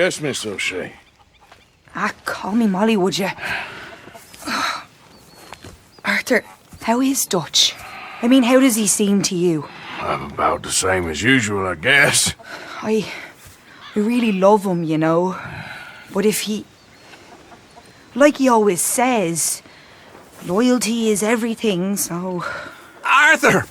Yes, Miss O'Shea. Ah, call me Molly, would you? Arthur, how is Dutch? I mean, how does he seem to you? I'm about the same as usual, I guess. I really love him, you know. But if he... Like he always says, loyalty is everything, so... Arthur!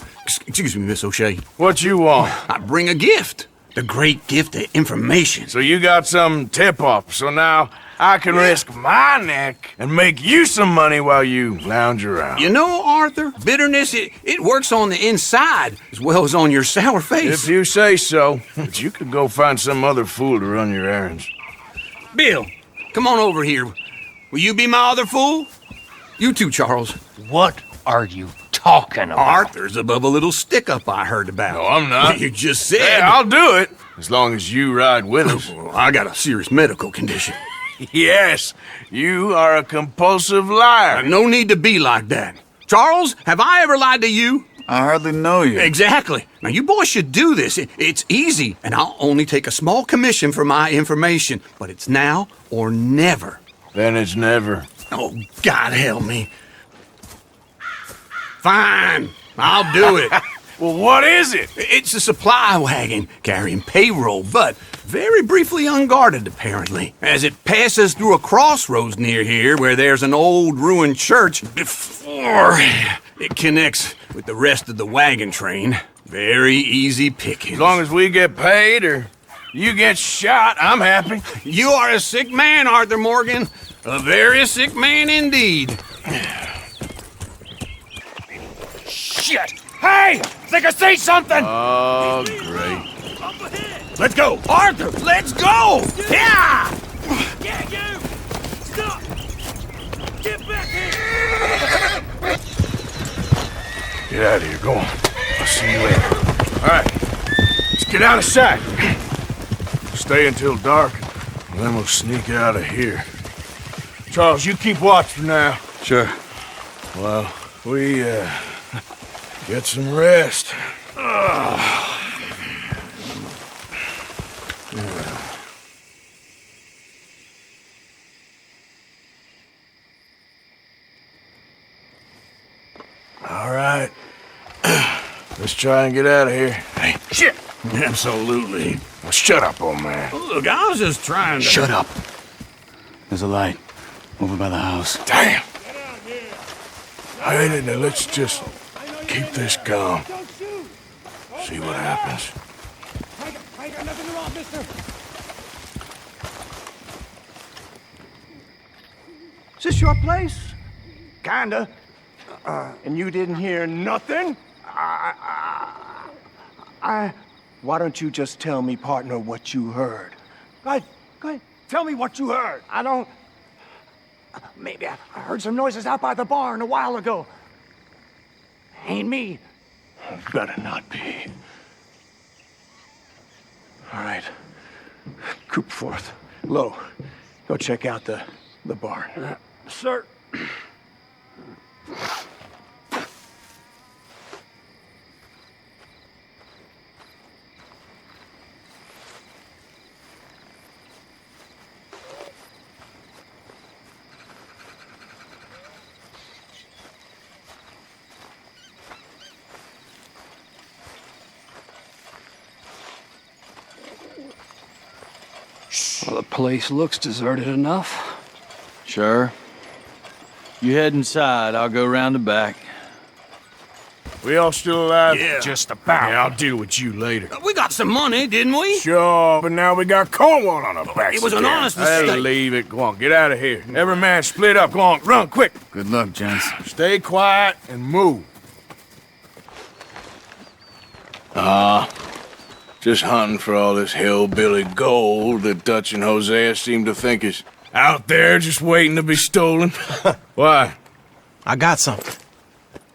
Excuse me, Miss O'Shea. What you want? I bring a gift. The great gift of information. So you got some tip-off, so now I can risk my neck and make you some money while you lounge around. You know, Arthur, bitterness, it works on the inside as well as on your sour face. If you say so. But you could go find some other fool to run your errands. Bill, come on over here. Will you be my other fool? You too, Charles. What are you talking about? Arthur's above a little stick-up I heard about. No, I'm not. You just said... Yeah, I'll do it, as long as you ride with us. I got a serious medical condition. Yes, you are a compulsive liar. No need to be like that. Charles, have I ever lied to you? I hardly know you. Exactly. Now, you boys should do this. It's easy, and I'll only take a small commission for my information. But it's now or never. Then it's never. Oh, God help me. Fine, I'll do it. Well, what is it? It's a supply wagon carrying payroll, but very briefly unguarded, apparently, as it passes through a crossroads near here where there's an old ruined church before it connects with the rest of the wagon train. Very easy pickings. As long as we get paid or you get shot, I'm happy. You are a sick man, Arthur Morgan. A very sick man indeed. Shit! Hey! Think I see something! Oh, great. Let's go, Arthur! Let's go! Yeah! Get you! Stop! Get back here! Get out of here. Go on. I'll see you later. All right. Let's get out of sight. Stay until dark, and then we'll sneak out of here. Charles, you keep watch for now. Sure. Well, we, get some rest. All right. Let's try and get out of here. Hey, shit! Absolutely. Well, shut up, old man. Look, I was just trying to... Shut up. There's a light over by the house. Damn! Hey, now let's just keep this calm. See what happens. I ain't got nothing wrong, mister! Is this your place? Kinda. And you didn't hear nothing? Why don't you just tell me, partner, what you heard? Go ahead. Tell me what you heard. I don't... Maybe I heard some noises out by the barn a while ago. Ain't me. Better not be. All right. Coop forth. Low, go check out the barn. Sir. Well, the place looks deserted enough. Sure. You head inside, I'll go round the back. We all still alive? Yeah. Just about. Yeah, I'll deal with you later. We got some money, didn't we? Sure, but now we got Cornwall on our backs. It was an again. honest That'll mistake. leave it. Go on, get out of here. Every man split up. Go on, run, quick. Good luck, gents. Stay quiet and move. Just hunting for all this hillbilly gold that Dutch and Hosea seem to think is out there just waiting to be stolen. Why? I got something.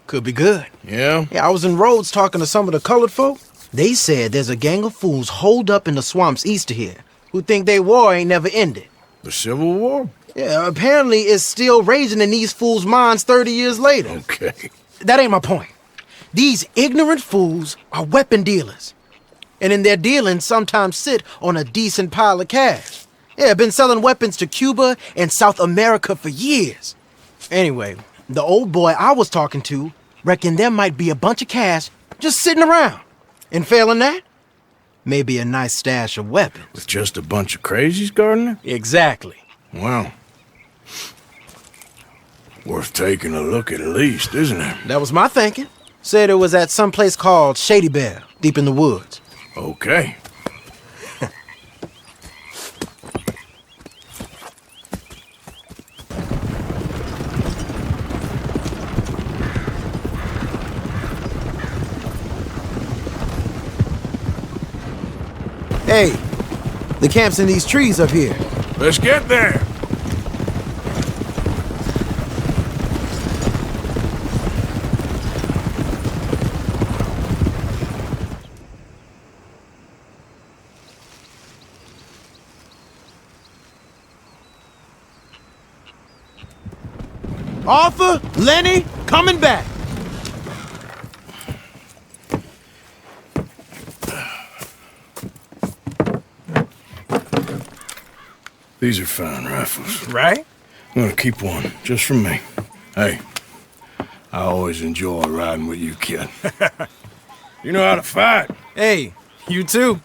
Could be good. Yeah? Yeah, I was in Rhodes talking to some of the colored folk. They said there's a gang of fools holed up in the swamps east of here who think their war ain't never ended. The Civil War? Yeah, apparently it's still raging in these fools' minds 30 years later. Okay. That ain't my point. These ignorant fools are weapon dealers. And in their dealing sometimes sit on a decent pile of cash. Yeah, been selling weapons to Cuba and South America for years. Anyway, the old boy I was talking to reckoned there might be a bunch of cash just sitting around. And failing that, maybe a nice stash of weapons. With just a bunch of crazies guarding it? Exactly. Well, worth taking a look at least, isn't it? That was my thinking. Said it was at some place called Shady Belle, deep in the woods. Okay. Hey, the camp's in these trees up here. Let's get there. Arthur, Lenny, coming back. These are fine rifles. Right? I'm gonna keep one, just for me. Hey, I always enjoy riding with you, kid. You know how to fight. Hey, you too.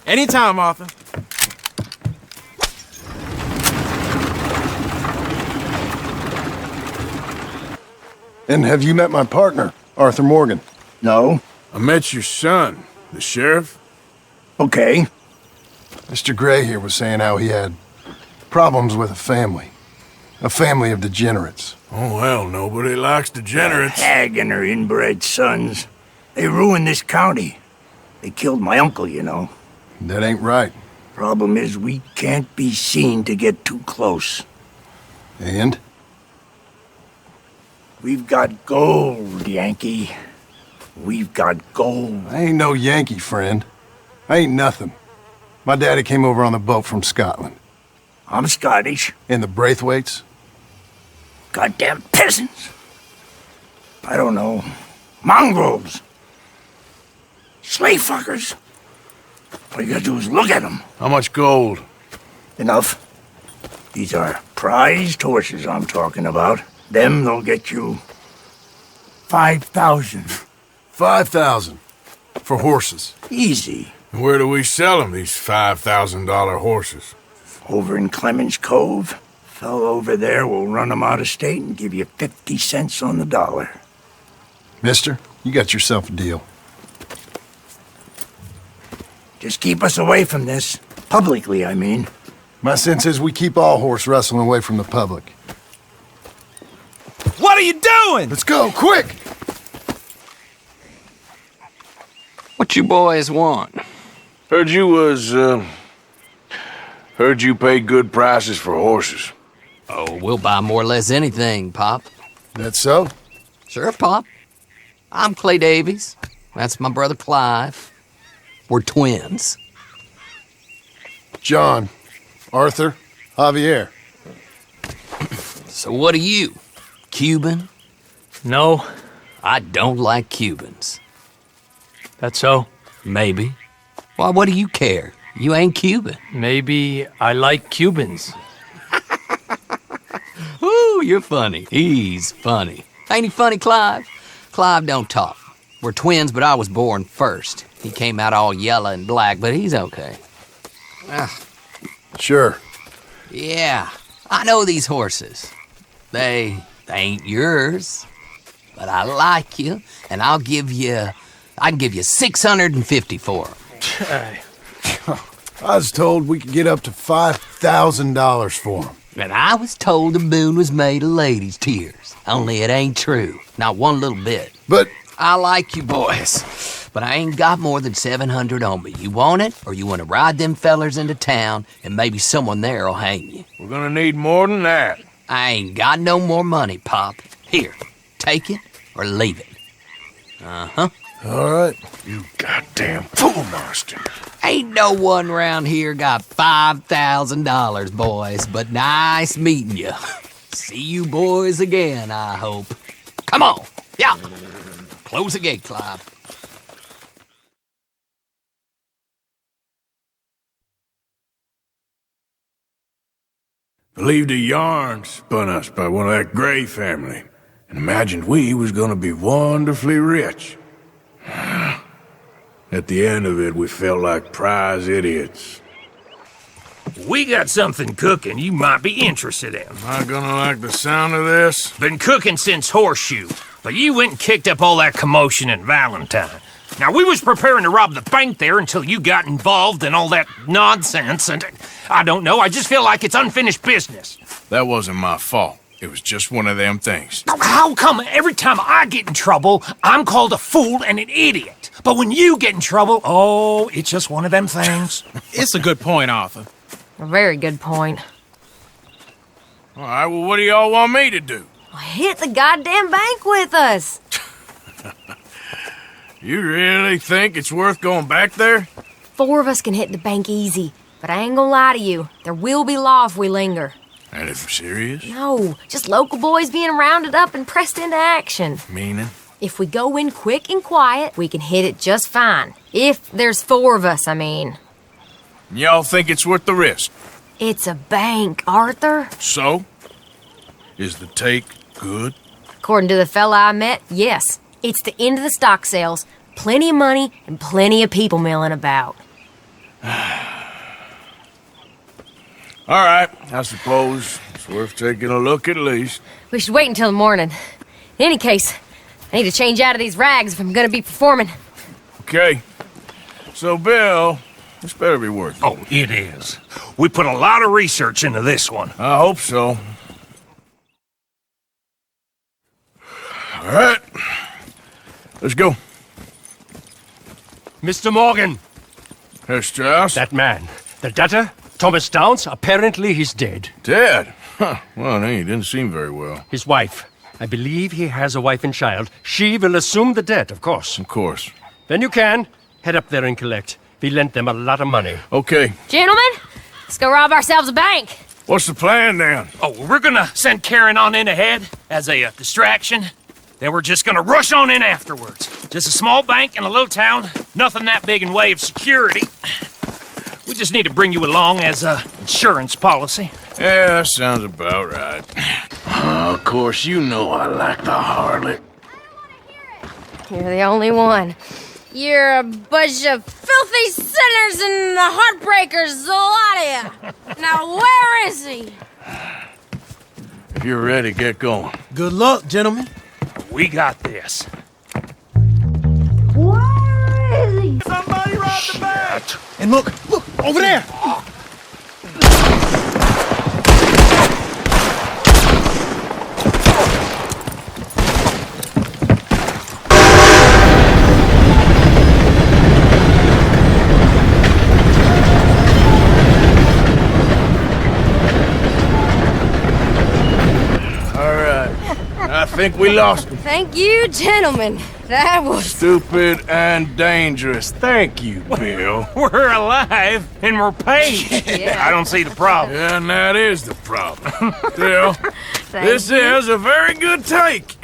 Anytime, Arthur. And have you met my partner, Arthur Morgan? No? I met your son, the sheriff. Okay. Mr. Gray here was saying how he had problems with a family of degenerates. Oh, well, nobody likes degenerates. Hag and her inbred sons. They ruined this county. They killed my uncle, you know. That ain't right. Problem is, we can't be seen to get too close. And? We've got gold, Yankee. We've got gold. I ain't no Yankee, friend. I ain't nothing. My daddy came over on the boat from Scotland. I'm Scottish. And the Braithwaites? Goddamn peasants. I don't know. Mongrels. Slave fuckers. All you gotta do is look at them. How much gold? Enough. These are prized horses I'm talking about. Them, they'll get you 5,000. 5,000 for horses. Easy. And where do we sell them, these $5,000 horses? Over in Clemens Cove. Fellow over there will run them out of state and give you 50 cents on the dollar. Mister, you got yourself a deal. Just keep us away from this. Publicly, I mean. My sense is we keep all horse wrestling away from the public. What are you doing? Let's go, quick! What you boys want? Heard you pay good prices for horses. Oh, we'll buy more or less anything, Pop. That so? Sure, Pop. I'm Clay Davies. That's my brother Clive. We're twins. John, Arthur, Javier. So what are you? Cuban? No, I don't like Cubans. that's so. Maybe. Why, what do you care? You ain't Cuban. Maybe I like Cubans. Ooh, you're funny. He's funny. Ain't he funny, Clive? Clive don't talk. We're twins, but I was born first. He came out all yellow and black, but he's okay. Sure. Yeah, I know these horses. They ain't yours. But I like you, and I can give you 650 for them. I was told we could get up to $5,000 for them. And I was told the moon was made of ladies' tears. Only it ain't true. Not one little bit. But I like you boys, but I ain't got more than 700 on me. You want it, or you want to ride them fellers into town, and maybe someone there'll hang you? We're gonna need more than that. I ain't got no more money, Pop. Here, take it or leave it. Uh-huh. all right. You goddamn fool monster. Ain't no one round here got $5,000, boys, but nice meeting you. See you boys again, I hope. Come on, yeah. Close the gate, Clive. Believed a yarn spun us by one of that Gray family, and imagined we was gonna be wonderfully rich. At the end of it, we felt like prize idiots. We got something cooking you might be interested in. Am I gonna like the sound of this? Been cooking since Horseshoe, but you went and kicked up all that commotion in Valentine. Now, we was preparing to rob the bank there until you got involved in all that nonsense, and I don't know, I just feel like it's unfinished business. That wasn't my fault. It was just one of them things. How come every time I get in trouble, I'm called a fool and an idiot? But when you get in trouble, oh, it's just one of them things. It's a good point, Arthur. A very good point. All right, well, what do y'all want me to do? Hit the goddamn bank with us. You really think it's worth going back there? 4 of us can hit the bank easy, but I ain't gonna lie to you. There will be law if we linger. And if serious? No, just local boys being rounded up and pressed into action. Meaning? If we go in quick and quiet, we can hit it just fine. If there's 4 of us, I mean. Y'all think it's worth the risk? It's a bank, Arthur. So? Is the take good? According to the fella I met, yes. It's the end of the stock sales, plenty of money, and plenty of people milling about. All right, I suppose it's worth taking a look at least. We should wait until the morning. In any case, I need to change out of these rags if I'm gonna be performing. Okay. So, Bill, this better be worth it. Oh, it is. We put a lot of research into this one. I hope so. All right. Let's go. Mr. Morgan. Herr Strauss? That man. The debtor, Thomas Downs, apparently he's dead. Dead? Huh. Well, he didn't seem very well. His wife. I believe he has a wife and child. She will assume the debt, of course. Of course. Then you can head up there and collect. We lent them a lot of money. Okay. Gentlemen, let's go rob ourselves a bank. What's the plan, then? Oh, we're gonna send Karen on in ahead as a distraction. Then we're just gonna rush on in afterwards. Just a small bank in a little town. Nothing that big in way of security. We just need to bring you along as a insurance policy. Yeah, that sounds about right. Of course, you know I like the harlot. You're the only one. You're a bunch of filthy sinners and the heartbreakers, the lot of you. Now, where is he? If you're ready, get going. Good luck, gentlemen. We got this. Where is he? Somebody rob the bank! And look, over there! I think we lost him. Thank you, gentlemen. That was... Stupid and dangerous. Thank you, Bill. We're alive and we're paid. Yeah. I don't see the problem. Yeah, and that is the problem. Still, this you. is a very good take.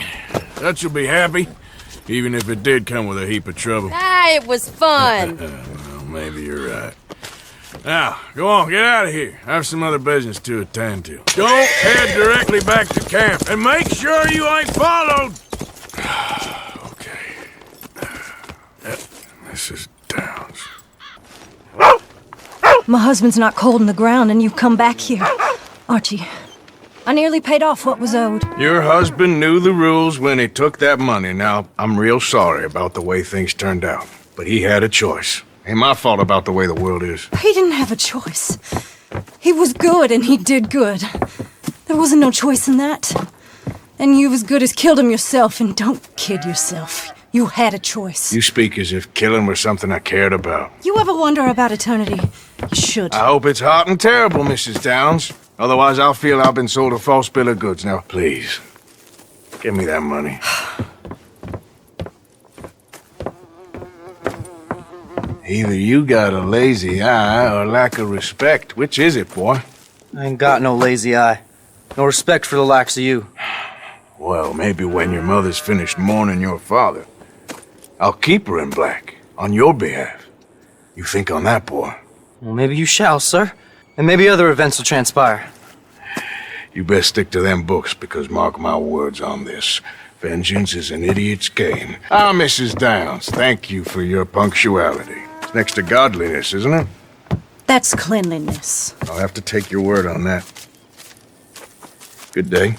That you'll be happy, even if it did come with a heap of trouble. It was fun. Well, maybe you're right. Now, go on, get out of here. I have some other business to attend to. Don't head directly back to camp, and make sure you ain't followed. Okay. This is Downs. My husband's not cold in the ground, and you've come back here. Archie, I nearly paid off what was owed. Your husband knew the rules when he took that money. Now, I'm real sorry about the way things turned out, but he had a choice. Ain't my fault about the way the world is. He didn't have a choice. He was good, and he did good. There wasn't no choice in that. And you've as good as killed him yourself, and don't kid yourself. You had a choice. You speak as if killing was something I cared about. You ever wonder about eternity? You should. I hope it's hot and terrible, Mrs. Downs. Otherwise, I'll feel I've been sold a false bill of goods. Now, please, give me that money. Either you got a lazy eye or lack of respect. Which is it, boy? I ain't got no lazy eye. No respect for the likes of you. Well, maybe when your mother's finished mourning your father, I'll keep her in black, on your behalf. You think on that, boy? Well, maybe you shall, sir. And maybe other events will transpire. You best stick to them books, because mark my words on this. Vengeance is an idiot's game. Ah, Mrs. Downs, thank you for your punctuality. It's next to godliness, isn't it? That's cleanliness. I'll have to take your word on that. Good day.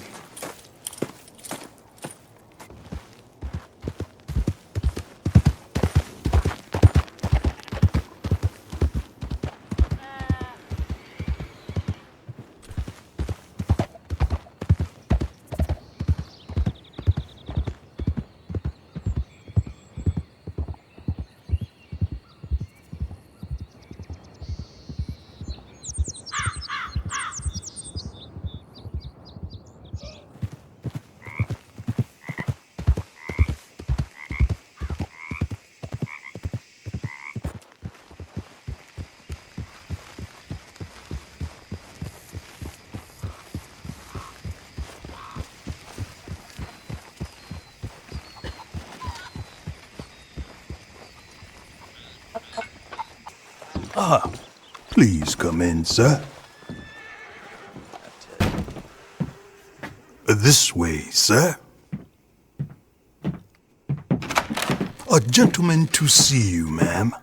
Ah, please come in, sir. This way, sir. A gentleman to see you, ma'am.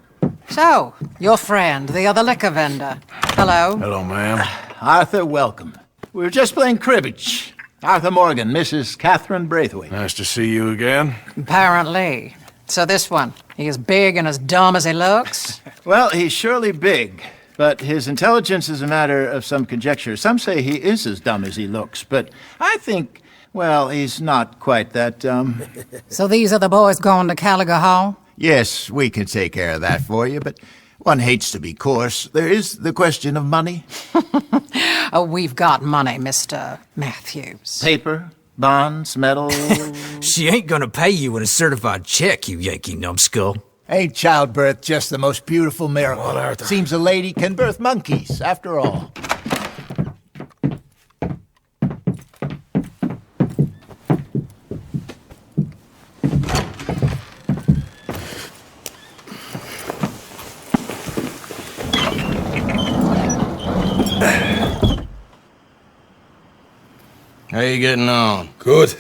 So, your friend, the other liquor vendor. Hello. Hello, ma'am. Arthur, welcome. We were just playing cribbage. Arthur Morgan, Mrs. Catherine Braithwaite. Nice to see you again. Apparently. So this one, he is big and as dumb as he looks? Well, he's surely big, but his intelligence is a matter of some conjecture. Some say he is as dumb as he looks, but I think, well, he's not quite that dumb. So these are the boys going to Caliga Hall? Yes, we can take care of that for you, but one hates to be coarse. There is the question of money. Oh, we've got money, Mr. Matthews. Paper, bonds, metal. She ain't gonna pay you in a certified check, you Yankee numbskull. Ain't childbirth just the most beautiful miracle? Well, Arthur. Seems a lady can birth monkeys, after all. How you getting on? Good.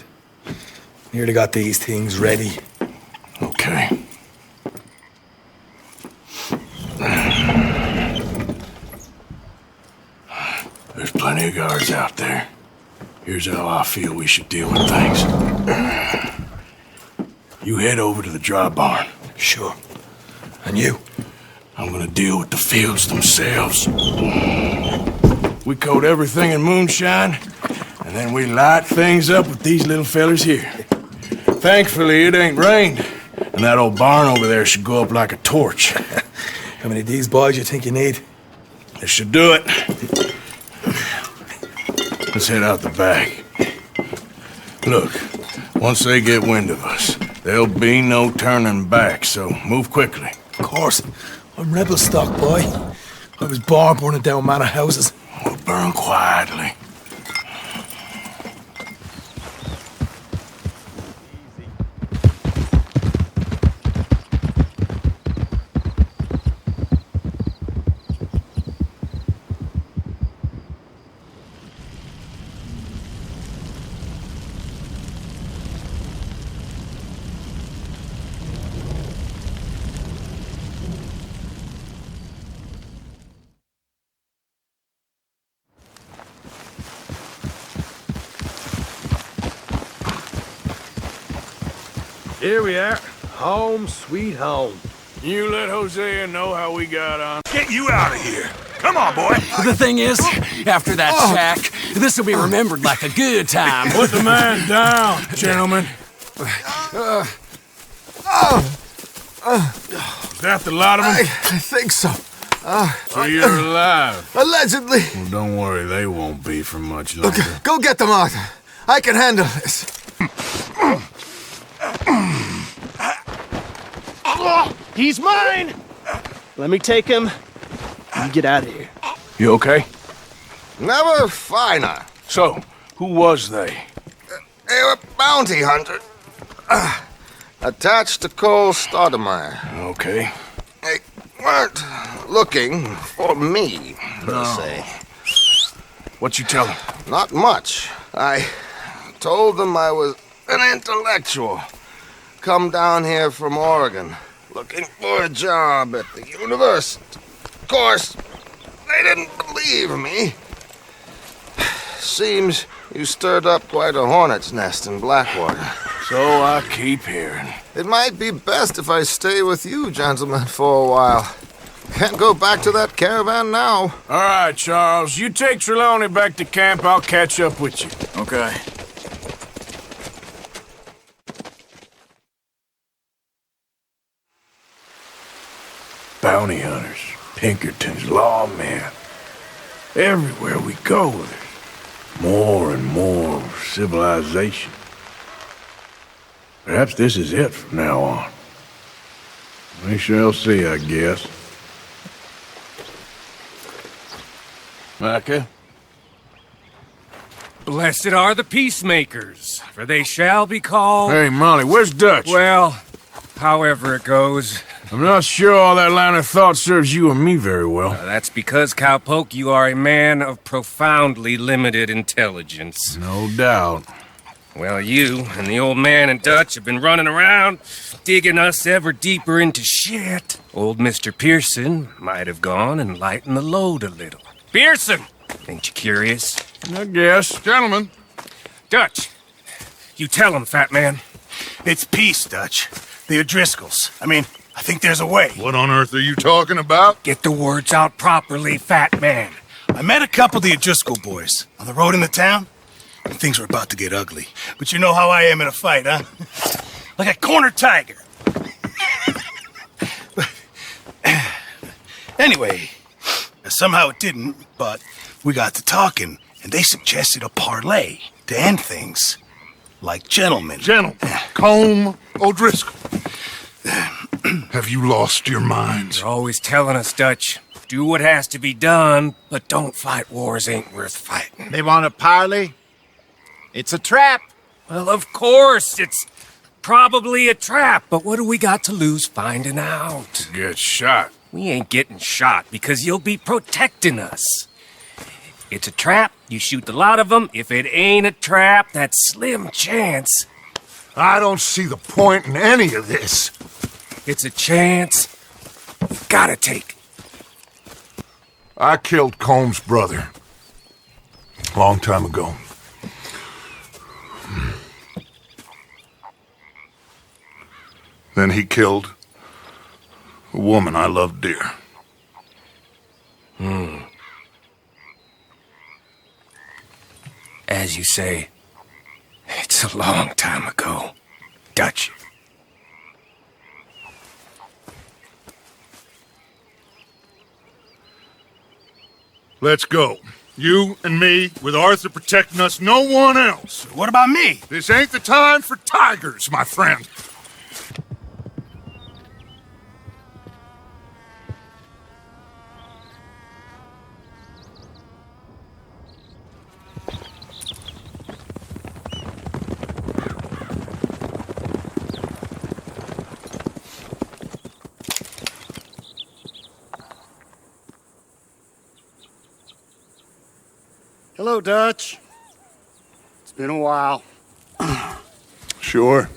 Nearly got these things ready. Okay. There's plenty of guards out there. Here's how I feel we should deal with things. You head over to the dry barn. Sure. And you? I'm gonna deal with the fields themselves. We coat everything in moonshine, and then we light things up with these little fellers here. Thankfully, it ain't rained, and that old barn over there should go up like a torch. How many of these boys you think you need? This should do it. Let's head out the back. Look, once they get wind of us, there'll be no turning back, so move quickly. Of course. I'm rebel stock, boy. I was born burning down manor houses. We'll burn quietly. Here we are. Home sweet home. You let Hosea know how we got on. Get you out of here. Come on, boy. The thing is, after that shack, this will be remembered like a good time. Put the man down, gentlemen. Is that the lot of them? I think so. So you're alive? Allegedly. Well, don't worry, they won't be for much longer. Okay, go get them, Arthur. I can handle this. He's mine! Let me take him. You get out of here. You okay? Never finer. So, who was they? They were bounty hunters. Attached to Cole Stoudemire. Okay. They weren't looking for me, per se. What you tell them? Not much. I told them I was an intellectual. Come down here from Oregon, looking for a job at the university. Of course, they didn't believe me. Seems you stirred up quite a hornet's nest in Blackwater. So I keep hearing. It might be best if I stay with you, gentlemen, for a while. Can't go back to that caravan now. All right, Charles. You take Trelawney back to camp. I'll catch up with you. Okay. Bounty hunters, Pinkertons, lawmen. Everywhere we go, there's more and more civilization. Perhaps this is it from now on. We shall see, I guess. Micah? Blessed are the peacemakers, for they shall be called... Hey, Molly, where's Dutch? Well, however it goes. I'm not sure all that line of thought serves you or me very well. That's because, Cowpoke, you are a man of profoundly limited intelligence. No doubt. Well, you and the old man and Dutch have been running around, digging us ever deeper into shit. Old Mr. Pearson might have gone and lightened the load a little. Pearson! Ain't you curious? I guess. Gentlemen. Dutch, you tell him, fat man. It's peace, Dutch. The O'Driscolls. I think there's a way. What on earth are you talking about? Get the words out properly, fat man. I met a couple of the O'Driscoll boys on the road in the town, and things were about to get ugly. But you know how I am in a fight, huh? Like a corner tiger. Anyway, somehow it didn't, but we got to talking, and they suggested a parlay to end things. Like gentlemen. Gentlemen. Combe O'Driscoll. Have you lost your minds? You're always telling us, Dutch. Do what has to be done, but don't fight wars ain't worth fighting. They want a parley? It's a trap. Well, of course, it's probably a trap, but what do we got to lose finding out? Get shot. We ain't getting shot because you'll be protecting us. It's a trap, you shoot the lot of them. If it ain't a trap, that's slim chance. I don't see the point in any of this. It's a chance you've gotta take. I killed Combs' brother. Long time ago. Then he killed a woman I loved dear. As you say, it's a long time ago, Dutch. Let's go. You and me, with Arthur protecting us, no one else. What about me? This ain't the time for tigers, my friend. Hello, Dutch. It's been a while. Sure.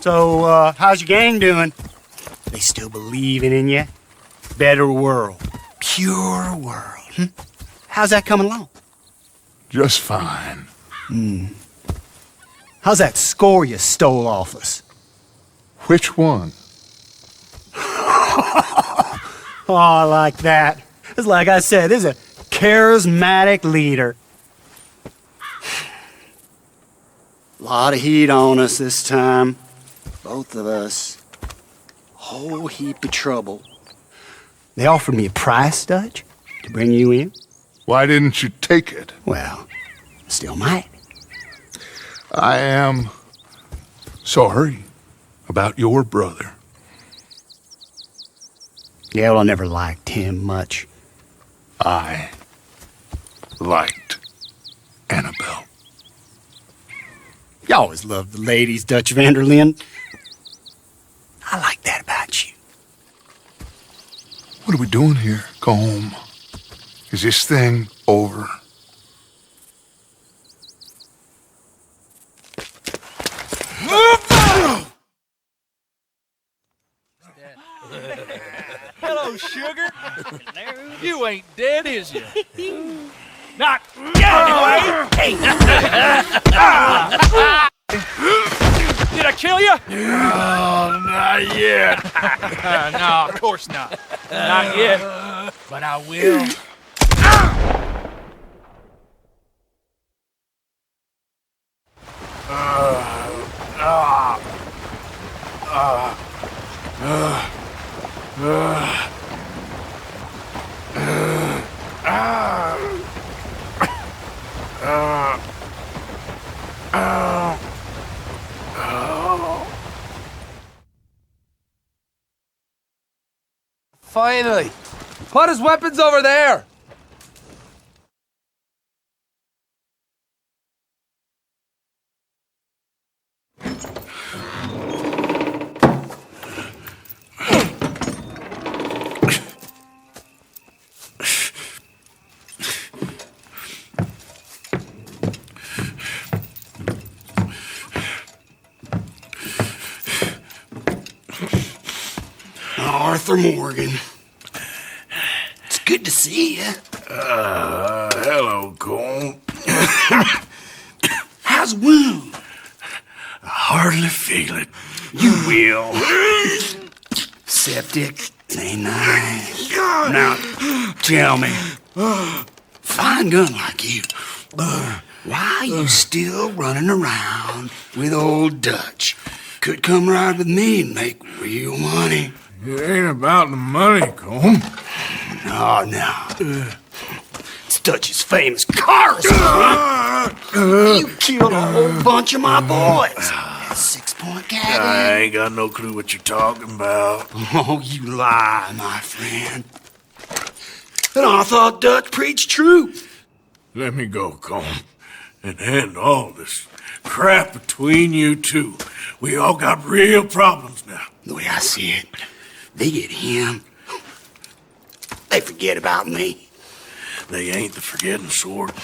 So, how's your gang doing? They still believing in you? Better world. Pure world. How's that coming along? Just fine. How's that score you stole off us? Which one? Oh, I like that. It's like I said, this is a charismatic leader. Lot of heat on us this time. Both of us. Whole heap of trouble. They offered me a price, Dutch, to bring you in. Why didn't you take it? Well, still might. I am sorry about your brother. Yeah, well, I never liked him much. I liked Annabelle. You always loved the ladies, Dutch Vanderlyn. I like that about you. What are we doing here? Go home. Is this thing over? is you? Not yet, anyway! Did I kill you? Oh, not yet. No, of course not. Not yet. But I will. Finally! Put his weapons over there! Arthur Morgan. It's good to see you. Hello, Cole. How's the wound? I hardly feel it. You will. Septic. Ain't nice. Now, tell me, fine gun like you, why are you still running around with old Dutch? Could come right with me and make real money. It ain't about the money, Cole. No. It's Dutch's famous cars. You killed a whole bunch of my boys. That 6-point cabin. I ain't got no clue what you're talking about. Oh, you lie, my friend. And I thought Dutch preached truth. Let me go, Cole, and end all this crap between you two. We all got real problems now. The way I see it, they get him. They forget about me. They ain't the forgetting sort.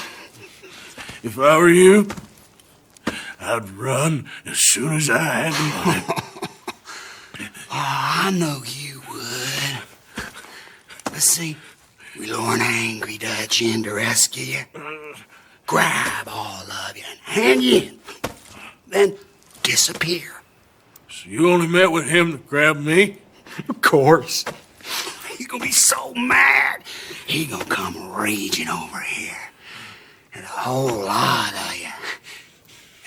If I were you, I'd run as soon as I had the money. I know you would. Let's see, we lure an angry Dutch in to rescue you. Grab all of you and hand you in. Then disappear. So you only met with him to grab me? Of course. He's gonna be so mad. He gonna come raging over here. And a whole lot of you.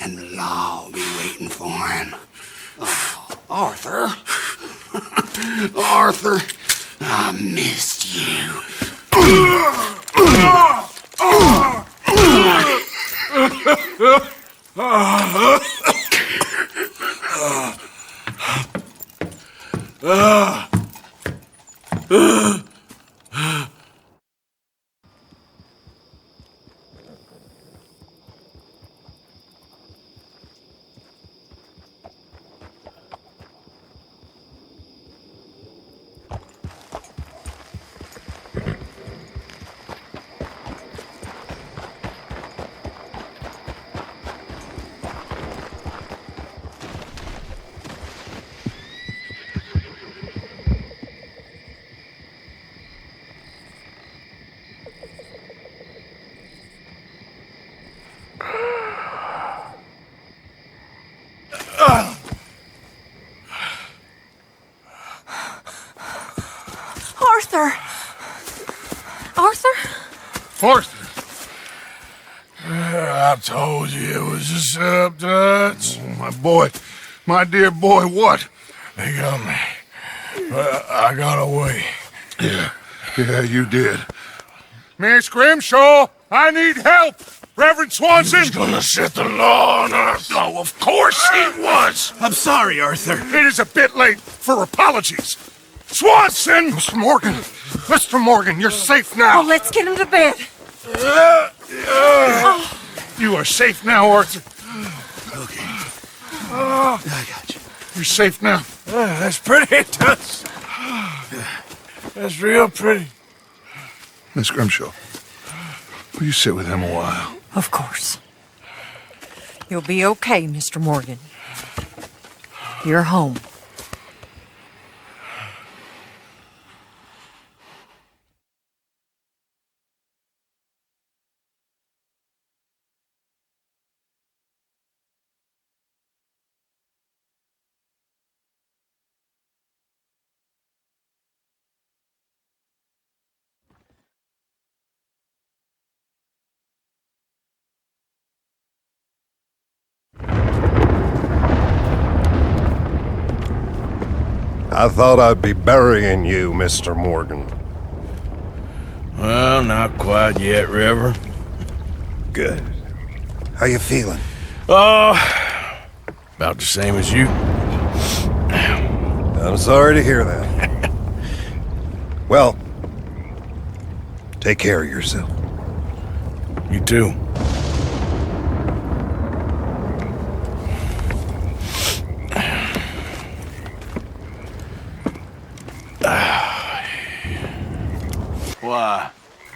And the law will be waiting for him. Oh, Arthur. Arthur, I missed you. Arthur! I told you it was a setup, Dutch. My boy, my dear boy, what? They got me. I got away. Yeah, you did. Miss Grimshaw, I need help! Reverend Swanson! He's gonna set the law on us. Oh, of course he was! I'm sorry, Arthur. It is a bit late for apologies. Swanson! Mr. Morgan, you're safe now. Oh, let's get him to bed. You are safe now, Arthur. Okay. I got you. You're safe now. That's pretty, Dutch. That's real pretty. Miss Grimshaw, will you sit with him a while? Of course. You'll be okay, Mr. Morgan. You're home. I thought I'd be burying you, Mr. Morgan. Well, not quite yet, River. Good. How you feeling? About the same as you. I'm sorry to hear that. Well, take care of yourself. You too. Why?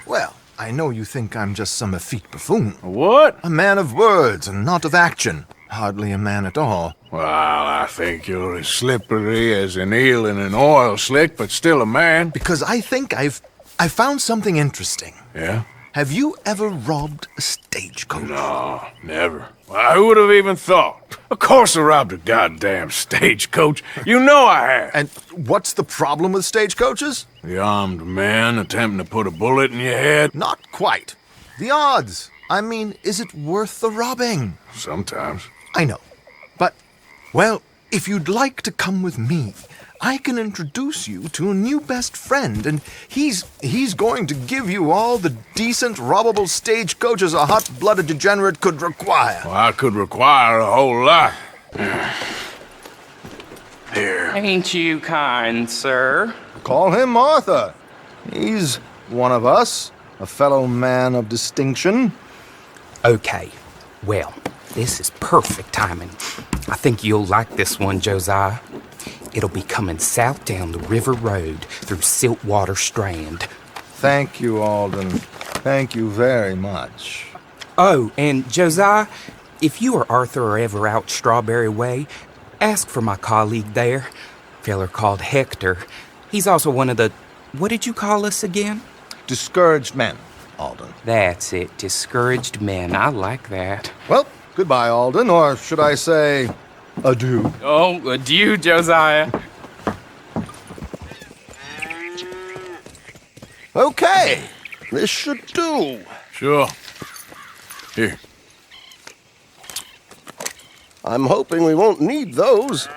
Well, I know you think I'm just some effete buffoon. What? A man of words and not of action. Hardly a man at all. Well, I think you're as slippery as an eel in an oil slick, but still a man. Because I think I found something interesting. Yeah? Have you ever robbed a stagecoach? No, never. Why, who would have even thought? Of course I robbed a goddamn stagecoach. You know I have. And what's the problem with stagecoaches? The armed man attempting to put a bullet in your head? Not quite. The odds. I mean, is it worth the robbing? Sometimes. I know. But, well, if you'd like to come with me, I can introduce you to a new best friend, and he's going to give you all the decent, robbable stagecoaches a hot-blooded degenerate could require. Well, I could require a whole lot. Here. Ain't you kind, sir? Call him Martha. He's one of us, a fellow man of distinction. Okay, well, this is perfect timing. I think you'll like this one, Josiah. It'll be coming south down the river road through Siltwater Strand. Thank you, Alden. Thank you very much. Oh, and Josiah, if you or Arthur are ever out Strawberry Way, ask for my colleague there, feller called Hector. He's also one of the... What did you call us again? Discouraged men, Alden. That's it, discouraged men. I like that. Well, goodbye, Alden, or should I say, adieu. Oh, adieu, Josiah. Okay, this should do. Sure. Here. I'm hoping we won't need those.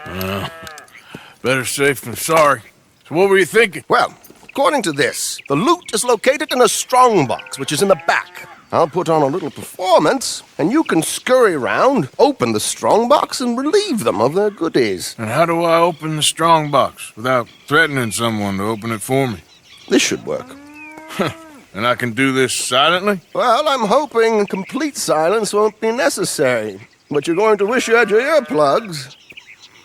Better safe than sorry. So what were you thinking? Well, according to this, the loot is located in a strongbox, which is in the back. I'll put on a little performance, and you can scurry around, open the strongbox, and relieve them of their goodies. And how do I open the strongbox without threatening someone to open it for me? This should work. And I can do this silently? Well, I'm hoping complete silence won't be necessary. But you're going to wish you had your earplugs.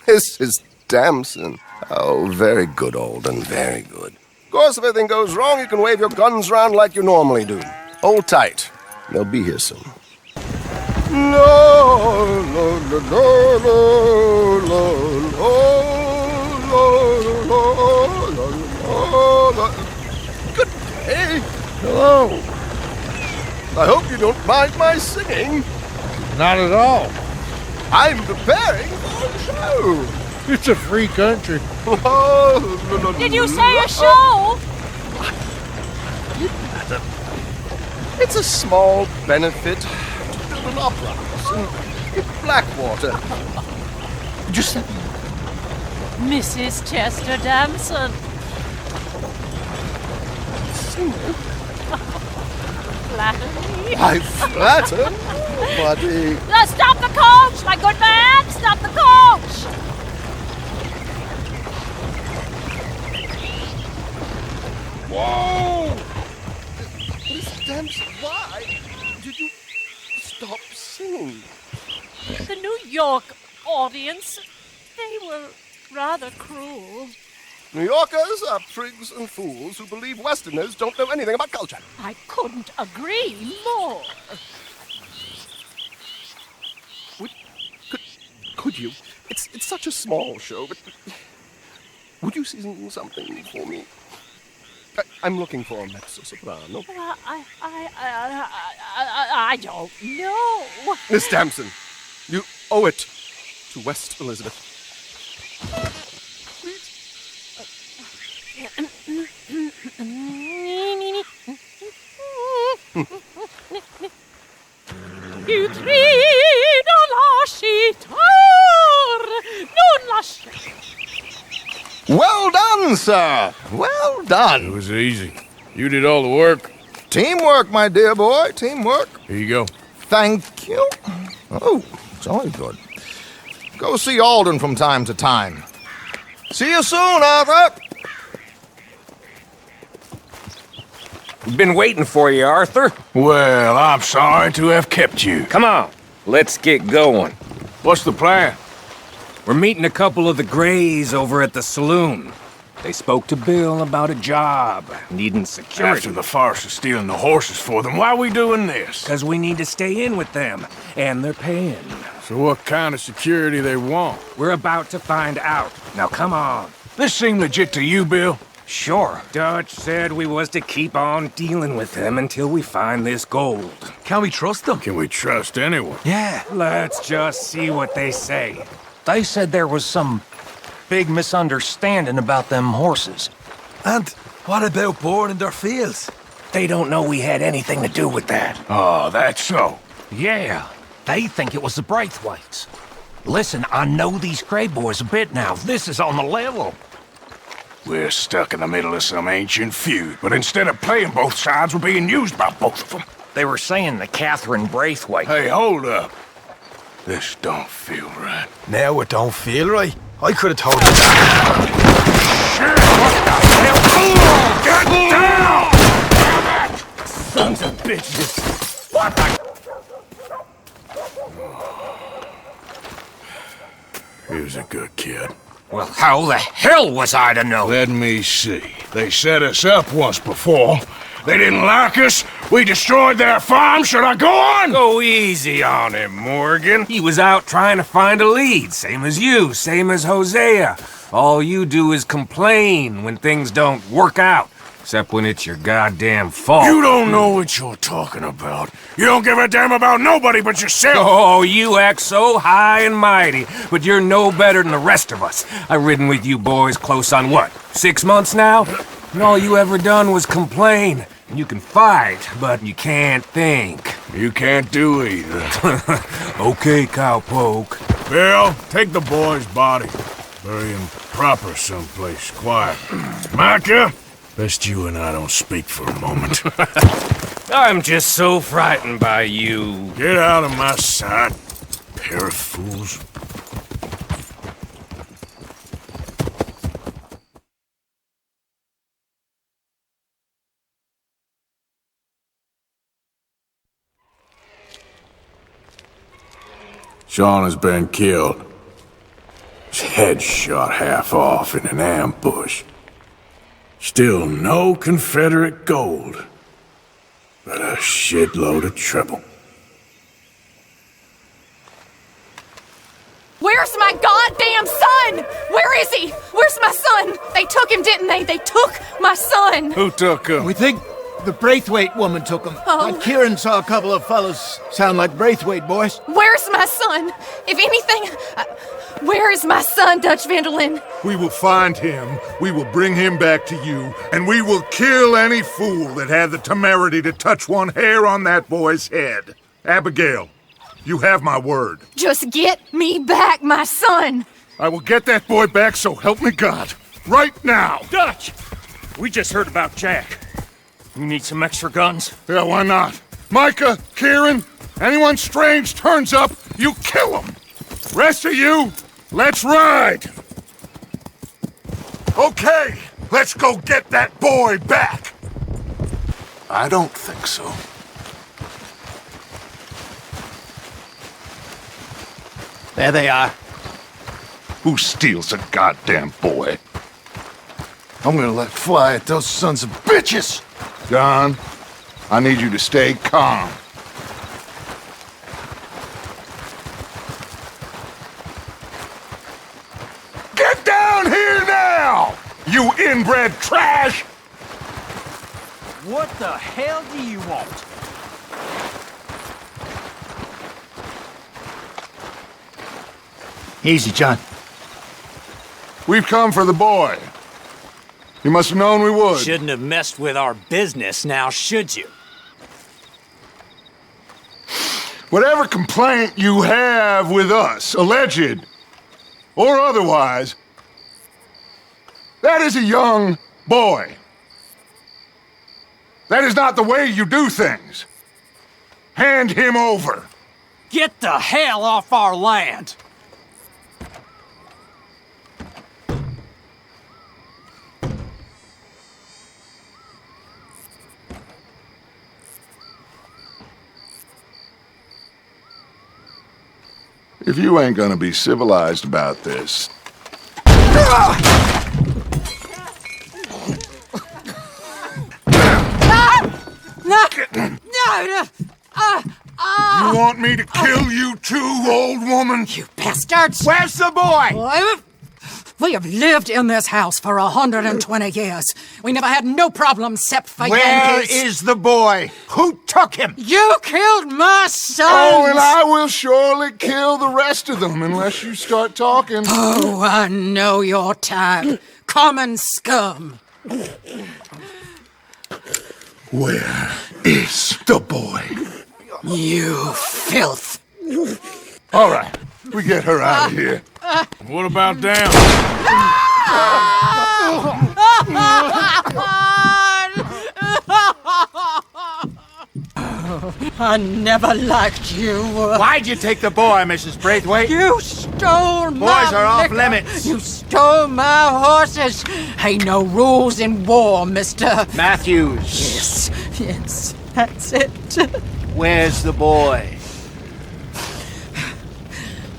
This is Damson. Oh, very good, Alden, very good. Of course, if anything goes wrong, you can wave your guns around like you normally do. Hold tight. They'll be here soon. No, no, no, no, no, no, no, no. Good day. Hello. I hope you don't mind my singing. Not at all. I'm preparing for a show. It's a free country. Did you say a show? It's a small benefit to build an opera house in Blackwater. Just Mrs. Chester Damson. Singer? Flatter me. I flatter nobody. Stop the coach, my good man! Stop the coach! Whoa! Miss Damson, why did you stop singing? The New York audience, they were rather cruel. New Yorkers are prigs and fools who believe Westerners don't know anything about culture. I couldn't agree more. Could you? It's such a small show, but would you sing something for me? I'm looking for a mezzo-soprano. I don't know. Miss Damson, you owe it to West Elizabeth. You trido lascitar, non lasciare. Well done, sir. Well done. It was easy. You did all the work. Teamwork, my dear boy. Teamwork. Here you go. Thank you. Oh, it's always good. Go see Alden from time to time. See you soon, Arthur. Been waiting for you, Arthur. Well, I'm sorry to have kept you. Come on, let's get going. What's the plan? We're meeting a couple of the Grays over at the saloon. They spoke to Bill about a job, needing security. After the farce of stealing the horses for them, why are we doing this? Because we need to stay in with them, and they're paying. So what kind of security they want? We're about to find out. Now come on. This seem legit to you, Bill? Sure. Dutch said we was to keep on dealing with them until we find this gold. Can we trust them? Can we trust anyone? Yeah. Let's just see what they say. They said there was some big misunderstanding about them horses. And what about boring their fields? They don't know we had anything to do with that. Oh, that's so. Yeah, they think it was the Braithwaites. Listen, I know these Gray boys a bit now. This is on the level. We're stuck in the middle of some ancient feud, but instead of playing both sides, we're being used by both of them. They were saying the Catherine Braithwaite. Hey, hold up. This don't feel right. Now it don't feel right. I could have told you that. Shit, what the hell? Get down! Sons of bitches. What the... He was a good kid. Well, how the hell was I to know? Let me see. They set us up once before. They didn't like us. We destroyed their farm. Should I go on? Go easy on him, Morgan. He was out trying to find a lead. Same as you, same as Hosea. All you do is complain when things don't work out. Except when it's your goddamn fault. You don't know what you're talking about. You don't give a damn about nobody but yourself. Oh, you act so high and mighty, but you're no better than the rest of us. I've ridden with you boys close on what, 6 months now? And all you ever done was complain. You can fight, but you can't think. You can't do either. Okay, cowpoke. Bill, take the boy's body. Bury him proper someplace quiet. Micah, best you and I don't speak for a moment. I'm just so frightened by you. Get out of my sight, pair of fools. Sean has been killed. His head shot half off in an ambush. Still no Confederate gold, but a shitload of trouble. Where's my goddamn son? Where is he? Where's my son? They took him, didn't they? They took my son. Who took him? We think the Braithwaite woman took him. Oh. Kieran saw a couple of fellas sound like Braithwaite boys. Where's my son? If anything, where is my son, Dutch Vanderlyn? We will find him, we will bring him back to you, and we will kill any fool that had the temerity to touch one hair on that boy's head. Abigail, you have my word. Just get me back, my son. I will get that boy back, so help me God. Right now. Dutch! We just heard about Jack. You need some extra guns? Yeah, why not? Micah, Kieran, anyone strange turns up, you kill him. Rest of you, let's ride. Okay, let's go get that boy back. I don't think so. There they are. Who steals a goddamn boy? I'm gonna let fly at those sons of bitches! John, I need you to stay calm. Get down here now, you inbred trash! What the hell do you want? Easy, John. We've come for the boy. You must have known we would. Shouldn't have messed with our business, now should you? Whatever complaint you have with us, alleged or otherwise, That is a young boy. That is not the way you do things. Hand him over. Get the hell off our land! If you ain't gonna be civilized about this... You want me to kill you too, old woman? You bastards! Where's the boy? We have lived in this house for 120 years. We never had no problems except for Where Yankees. is the boy? Who took him? You killed my son! Oh, and I will surely kill the rest of them unless you start talking. Oh, I know your type. Common scum. Where is the boy? You filth. All right, we get her out of here. What about down? I never liked you. Why'd you take the boy, Mrs. Braithwaite? You stole my Boys are off liquor. limits. You stole my horses. Ain't no rules in war, mister. Matthews. Yes, that's it. Where's the boy?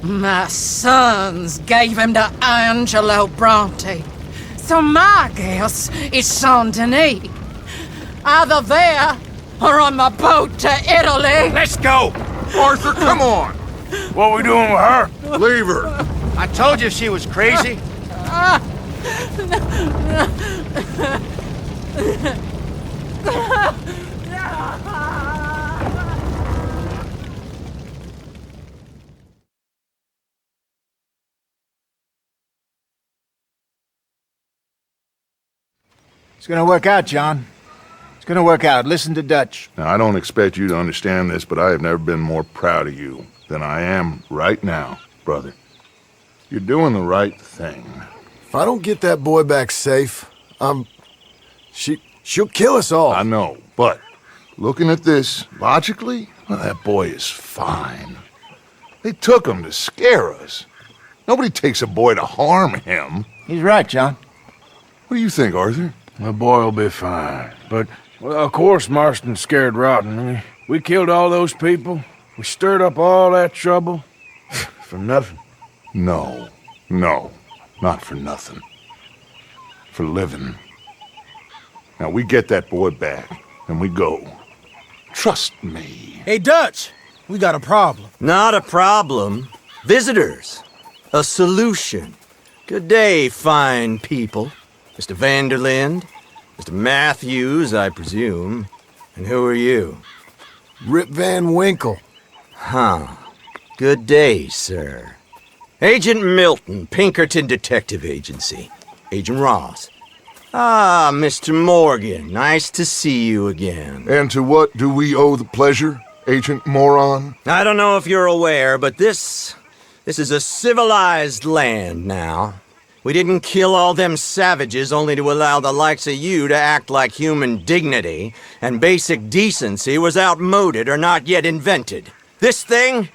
My sons gave him to Angelo Bronte. So my guess is Saint Denis. Either there or on my boat to Italy. Let's go! Arthur, come on! What we doing with her? Leave her. I told you she was crazy. It's gonna work out, John. It's gonna work out. Listen to Dutch. Now, I don't expect you to understand this, but I have never been more proud of you than I am right now, brother. You're doing the right thing. If I don't get that boy back safe, she'll kill us all. I know, but looking at this logically, well, that boy is fine. They took him to scare us. Nobody takes a boy to harm him. He's right, John. What do you think, Arthur? The boy will be fine. But, well, of course Marston's scared rotten. We killed all those people. We stirred up all that trouble. For nothing. No, not for nothing. For living. Now, we get that boy back, and we go. Trust me. Hey, Dutch, we got a problem. Not a problem. Visitors. A solution. Good day, fine people. Mr. Vanderlinde, Mr. Matthews, I presume. And who are you? Rip Van Winkle. Huh. Good day, sir. Agent Milton, Pinkerton Detective Agency. Agent Ross. Ah, Mr. Morgan, nice to see you again. And to what do we owe the pleasure, Agent Moron? I don't know if you're aware, but this is a civilized land now. We didn't kill all them savages only to allow the likes of you to act like human dignity, and basic decency was outmoded or not yet invented. This thing,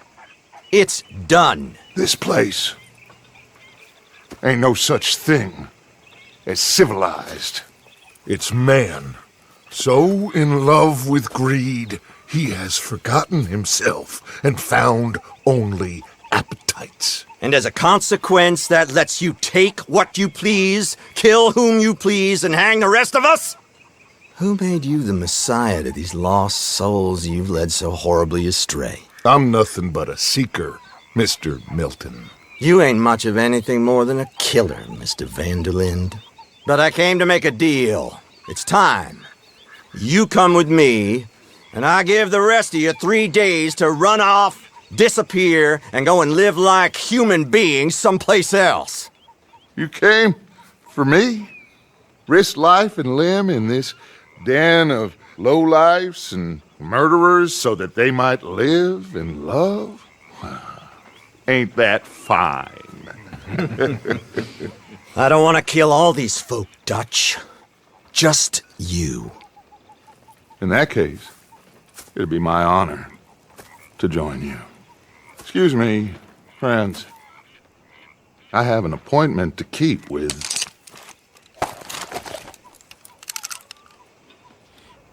it's done. This place ain't no such thing as civilized. It's man, so in love with greed, he has forgotten himself and found only appetites. And as a consequence, that lets you take what you please, kill whom you please, and hang the rest of us? Who made you the messiah to these lost souls you've led so horribly astray? I'm nothing but a seeker, Mr. Milton. You ain't much of anything more than a killer, Mr. Vanderlinde. But I came to make a deal. It's time. You come with me, and I give the rest of you 3 days to run off, disappear, and go and live like human beings someplace else. You came for me? Risk life and limb in this den of lowlifes and murderers so that they might live and love? Ain't that fine? I don't want to kill all these folk, Dutch. Just you. In that case, it'd be my honor to join you. Excuse me, friends. I have an appointment to keep with...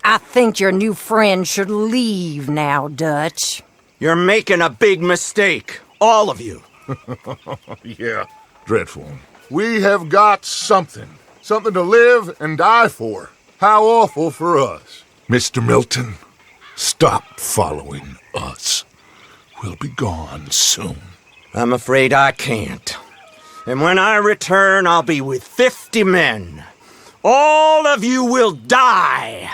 I think your new friend should leave now, Dutch. You're making a big mistake. All of you. Yeah, dreadful. We have got something. Something to live and die for. How awful for us. Mr. Milton, stop following us. We'll be gone soon. I'm afraid I can't. And when I return, I'll be with 50 men. All of you will die.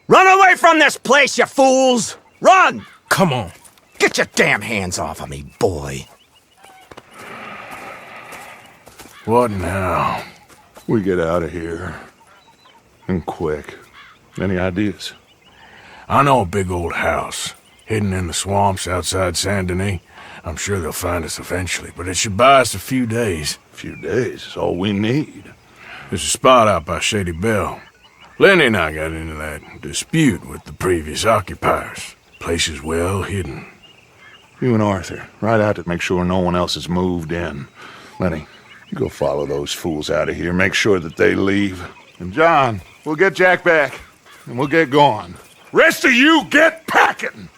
Run away from this place, you fools! Run! Come on. Get your damn hands off of me, boy. What now? We get out of here. And quick. Any ideas? I know a big old house, hidden in the swamps outside Saint Denis. I'm sure they'll find us eventually, but it should buy us a few days. A few days is all we need. There's a spot out by Shady Bell. Linde and I got into that dispute with the previous occupiers. Place is well hidden. You and Arthur, ride out to make sure no one else has moved in. Lenny, you go follow those fools out of here. Make sure that they leave. And John, we'll get Jack back, and we'll get going. Rest of you, get packing!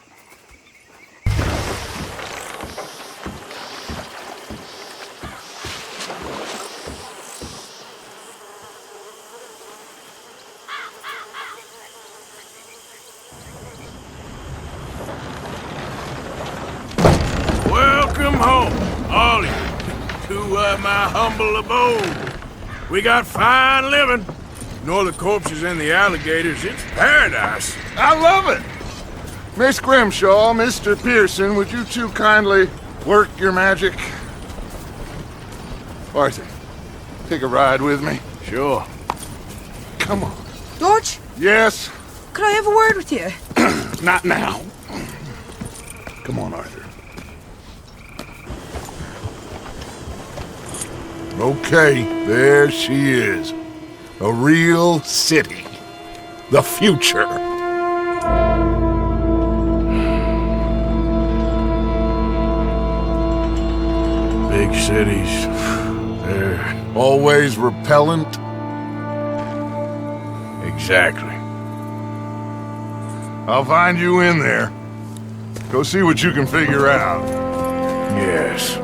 Welcome home, all of you, to my humble abode. We got fine living. Ignore the corpses and the alligators. It's paradise. I love it! Miss Grimshaw, Mr. Pearson, would you two kindly work your magic? Arthur, take a ride with me. Sure. Come on. George? Yes? Could I have a word with you? Not now. Come on, Arthur. Okay, there she is. A real city. The future. Big cities. They're always repellent. Exactly. I'll find you in there. Go see what you can figure out. Yes.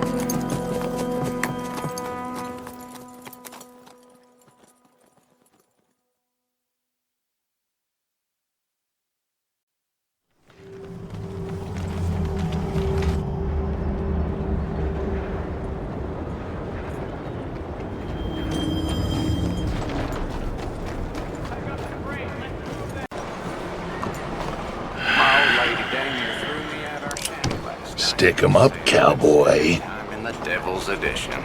Stick 'em up, cowboy. I'm in the Devil's Edition.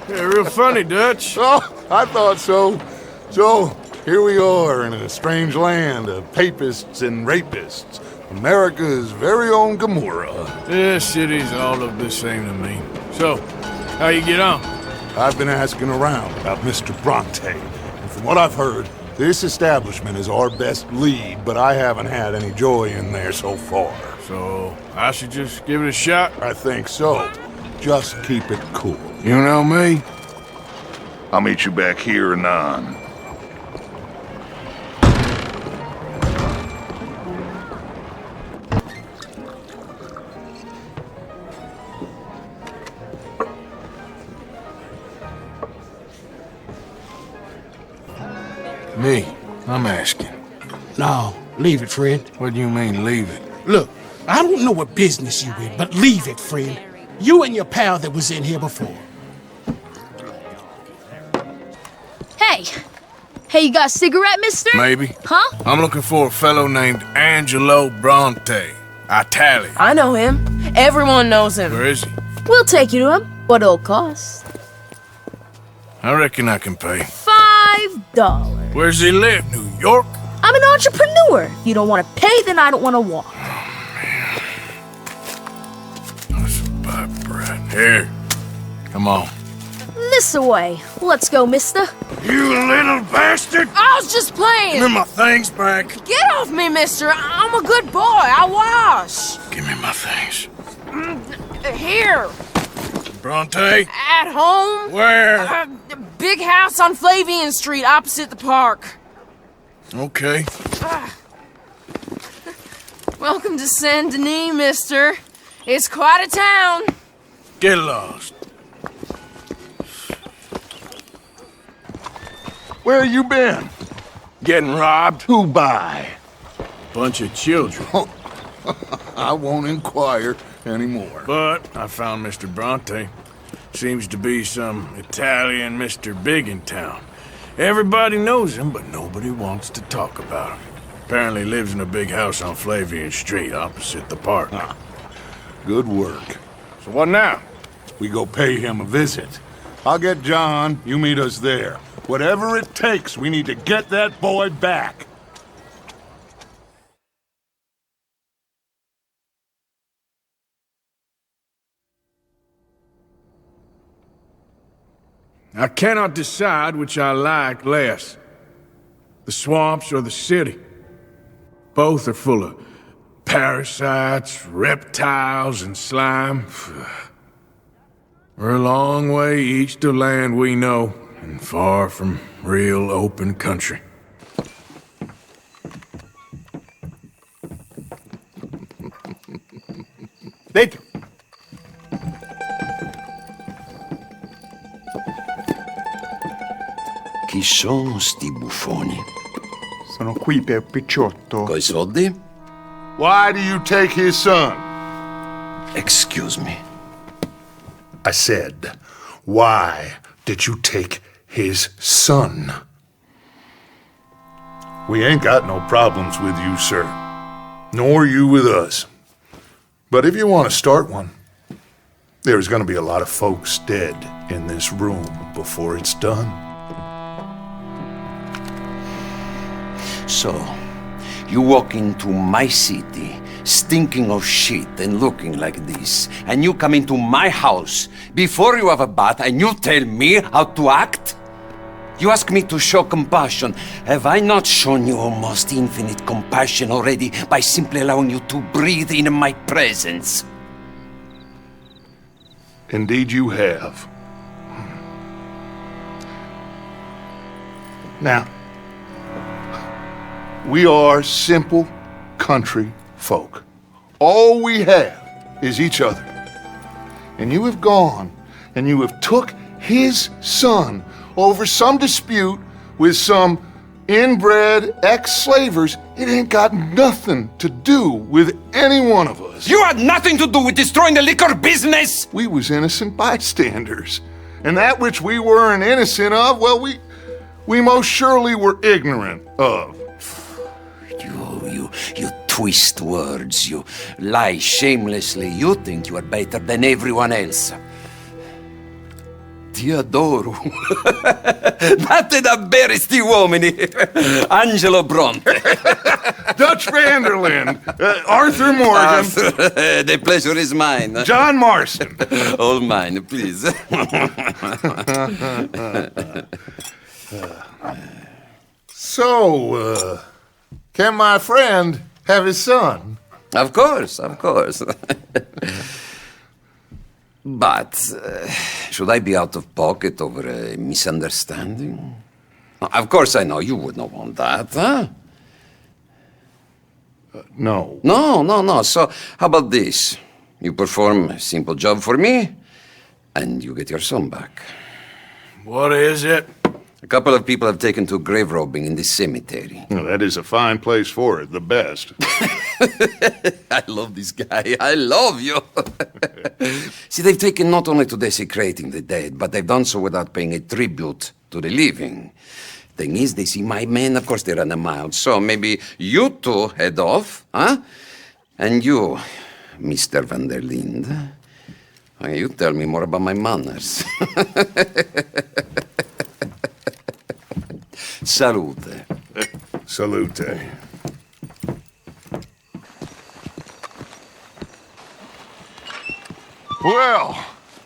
Yeah, real funny, Dutch. Oh, I thought so. So, here we are in a strange land of papists and rapists. America's very own Gomorrah. This cities all look the same to me. So, how you get on? I've been asking around about Mr. Bronte, and from what I've heard, this establishment is our best lead, but I haven't had any joy in there so far. So, I should just give it a shot? I think so. Just keep it cool. You know me? I'll meet you back here anon. Me? I'm asking. No, leave it, friend. What do you mean, leave it? Look, I don't know what business you in, but leave it, friend. You and your pal that was in here before. Hey! Hey, you got a cigarette, mister? Maybe. Huh? I'm looking for a fellow named Angelo Bronte. Italian. I know him. Everyone knows him. Where is he? We'll take you to him. What it'll cost? I reckon I can pay. $5. Where's he live? New York? I'm an entrepreneur. If you don't want to pay, then I don't want to walk. That's a bad bread. Here. Come on. This way. Let's go, mister. You little bastard! I was just playing. Give me my things back. Get off me, mister. I'm a good boy. I wash. Give me my things. Here. Bronte? At home. Where? Big house on Flavian Street, opposite the park. Okay. Welcome to Saint Denis, mister. It's quite a town. Get lost. Where you been? Getting robbed? Who by? Bunch of children. I won't inquire anymore. But I found Mr. Bronte. Seems to be some Italian Mr. Big in town. Everybody knows him, but nobody wants to talk about him. Apparently lives in a big house on Flavian Street, opposite the park. Good work. So what now? We go pay him a visit. I'll get John, you meet us there. Whatever it takes, we need to get that boy back. I cannot decide which I like less. The swamps or the city. Both are full of parasites, reptiles, and slime. We're a long way east to land we know, and far from real open country. Dentro. Chi sono sti buffoni? Sono qui per Picciotto. Coi soldi? Why do you take his son? Excuse me. I said, why did you take his son? We ain't got no problems with you, sir. Nor you with us. But if you want to start one, there's going to be a lot of folks dead in this room before it's done. So, you walk into my city, stinking of shit and looking like this, and you come into my house before you have a bath and you tell me how to act? You ask me to show compassion. Have I not shown you almost infinite compassion already by simply allowing you to breathe in my presence? Indeed you have. Now, we are simple country folk. All we have is each other. And you have gone and you have took his son over some dispute with some inbred ex-slavers. It ain't got nothing to do with any one of us. You had nothing to do with destroying the liquor business! We was innocent bystanders. And that which we weren't innocent of, well, we most surely were ignorant of. You twist words, you lie shamelessly, you think you are better than everyone else. Ti adoro. Date da bere sti uomini. Angelo Bronte. Dutch Vanderlyn. Arthur Morgan. Arthur, the pleasure is mine. John Marston. All mine, please. So, can my friend have his son? Of course, of course. But, should I be out of pocket over a misunderstanding? Of course I know you would not want that, huh? No. No. So, how about this? You perform a simple job for me, and you get your son back. What is it? A couple of people have taken to grave robbing in the cemetery. Well, that is a fine place for it, the best. I love this guy. I love you. See, they've taken not only to desecrating the dead, but they've done so without paying a tribute to the living. Thing is, they see my men, of course they run a mile. So maybe you two head off, huh? And you, Mr. van der Linde, you tell me more about my manners. Salute. Salute. Well,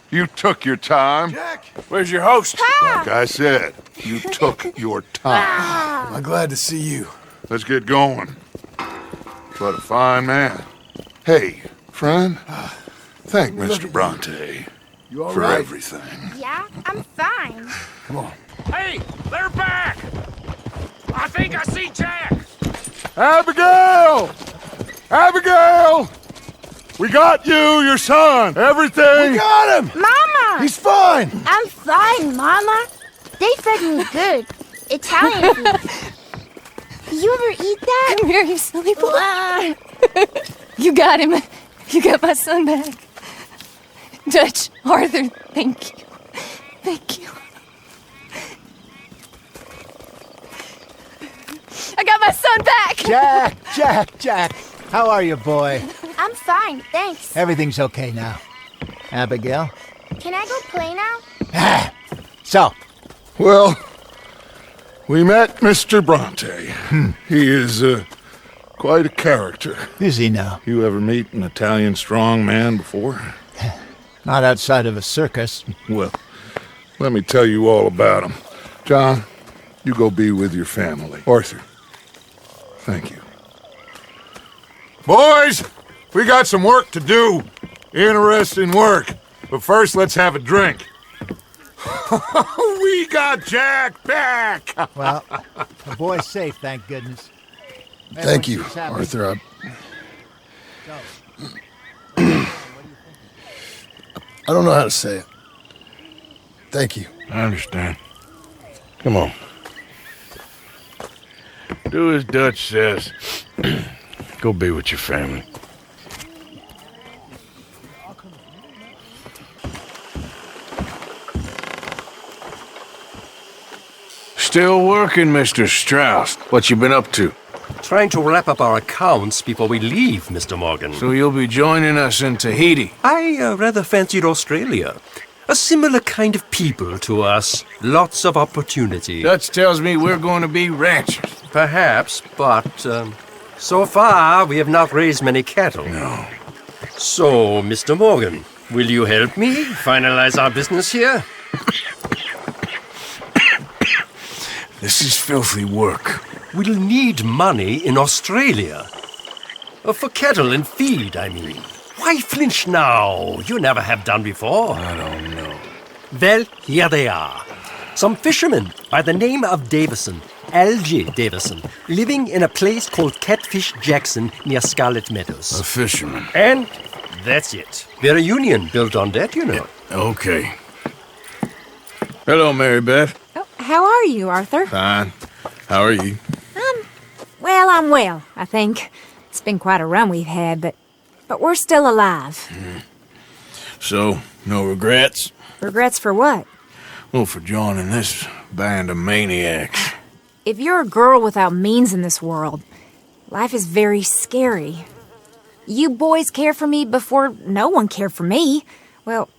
You took your time. Jack, where's your host? Like I said, you took your time. I'm glad to see you. Let's get going. What a fine man. Hey, friend, thank Mr. Bronte You all for right? everything. Yeah, I'm fine. Come on. Hey, they're back! I think I see Jack! Abigail! Abigail! We got you, your son, everything. We got him! Mama! He's fine! I'm fine, Mama. They fed me good. Italian food. Did you ever eat that? Come here, you silly boy. You got him. You got my son back. Dutch, Arthur, thank you. Thank you. I got my son back! Jack. How are you, boy? I'm fine, thanks. Everything's okay now. Abigail? Can I go play now? So, Well, we met Mr. Bronte. He is quite a character. is he now? You ever meet an Italian strong man before? Not outside of a circus. Well, let me tell you all about him. John, you go be with your family. Arthur, thank you. Boys, we got some work to do. Interesting work. But first, let's have a drink. We got Jack back! Well, the boy's safe, thank goodness. Thank you, Everyone seems happy. Arthur. I don't know how to say it. Thank you. I understand. Come on. Do as Dutch says. Go be with your family. Still working, Mr. Strauss. What you been up to? Trying to wrap up our accounts before we leave, Mr. Morgan. So you'll be joining us in Tahiti? I rather fancied Australia. A similar kind of people to us. Lots of opportunity. Dutch tells me we're going to be ranchers. Perhaps, but so far we have not raised many cattle. No. So, Mr. Morgan, will you help me finalize our business here? This is filthy work. We'll need money in Australia. For cattle and feed, I mean. Why flinch now? You never have done before. I don't know. Well, here they are. Some fishermen by the name of Davison, L.G. Davison, living in a place called Catfish Jackson near Scarlet Meadows. A fisherman. And that's it. We're a union built on that, you know. Okay. Hello, Mary Beth. Oh, how are you, Arthur? Fine. How are you? Well, I'm well, I think. It's been quite a run we've had, but we're still alive. So, no regrets? Regrets for what? Well, for joining this band of maniacs. If you're a girl without means in this world, life is very scary. You boys cared for me before no one cared for me. Well,